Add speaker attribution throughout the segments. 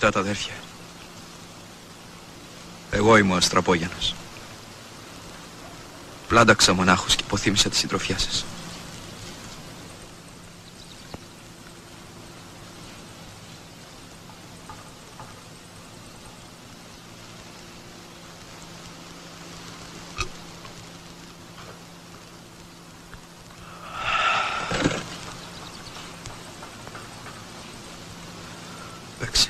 Speaker 1: κοιτάτε αδέρφια. Εγώ είμαι ο Αστραπόγιανος. Πλάνταξα μονάχους και υποθύμησα τη συντροφιά σας. Παίξε.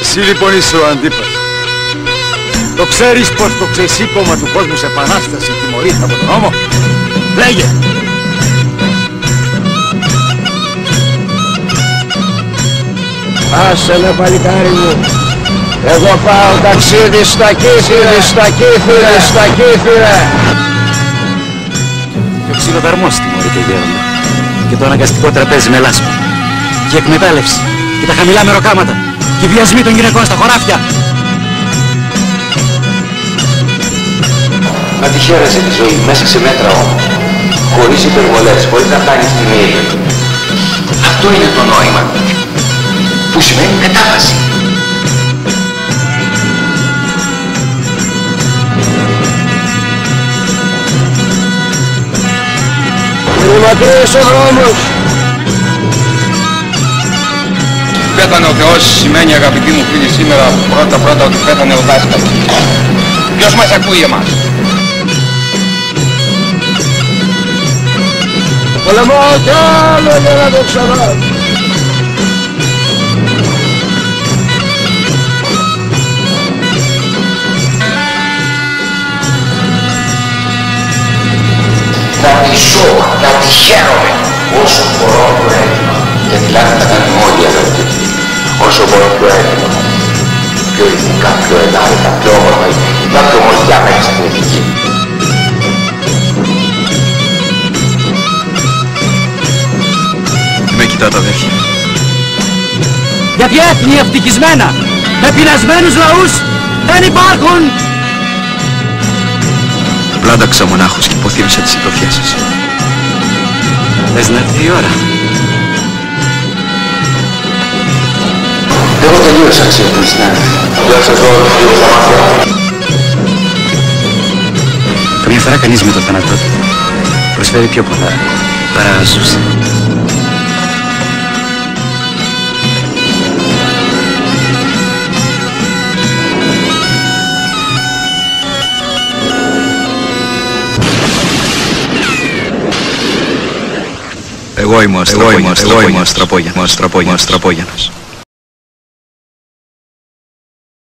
Speaker 2: Εσύ λοιπόν είσαι ο αντίπαλος. Το ξέρεις πως το ξεσήκωμα του κόσμου σε επανάσταση τιμωρείται από τον νόμο? Λέγε!
Speaker 3: Άσε με παλικάρι μου. Εγώ πάω ταξίδι στα Κύθυρα, στα Κύθυρα, στα Κύθυρα.
Speaker 4: Και ο ξυλοδαρμός τιμωρείται γέροντα. Και το αναγκαστικό τραπέζι με λάσπη. Και η εκμετάλλευση. Και τα χαμηλά μεροκάματα. Και οι βιασμοί των γυναικών στα χωράφια.
Speaker 5: Να τη χαίρεσαι τη ζωή μέσα σε μέτρα όμως. Χωρίς υπερβολές, χωρίς να φτάνεις στην ήλιο. Αυτό είναι το νόημα. Που σημαίνει μετάβαση.
Speaker 3: Είναι μακρύς ο δρόμος.
Speaker 2: Πέθανε ο Θεός σημαίνει, αγαπητοί μου φίλοι, σήμερα πρώτα ότι πέθανε ο δάσκαλος. Ποιος μας ακούει εμάς?
Speaker 3: Πολεμάω κι άλλο για να το ξανά.
Speaker 5: Να τη ζω, να τη χαίρομαι όσο μπορώ πιο έτοιμα. Γιατί λάθη τα κάνουμε όλοι αγαπητοί. Όσο μπορώ πιο έτοιμα. Πιο ηθικά, πιο ενάρετα, πιο όμορφα. Υπάρχει ομορφιά μέσα στην ηθική.
Speaker 1: Με κοιτάτε αδέρφια.
Speaker 4: Γιατί έθνη ευτυχισμένα με πεινασμένους λαούς δεν υπάρχουν.
Speaker 1: Πλάνταξα μονάχους και υποθύμησα τη συντροφιά σας.
Speaker 4: Θες να έρθει η ώρα?
Speaker 5: Εγώ τελείωσα, αξιότιμοι συνάδελφοι. Γεια σας όλους, κύριε Σαμάθια.
Speaker 4: Καμιά φορά κανείς με το θάνατό του προσφέρει πιο πολλά παρά ζούσε.
Speaker 1: Εγώ είμαι ο Αστραπόγιανος.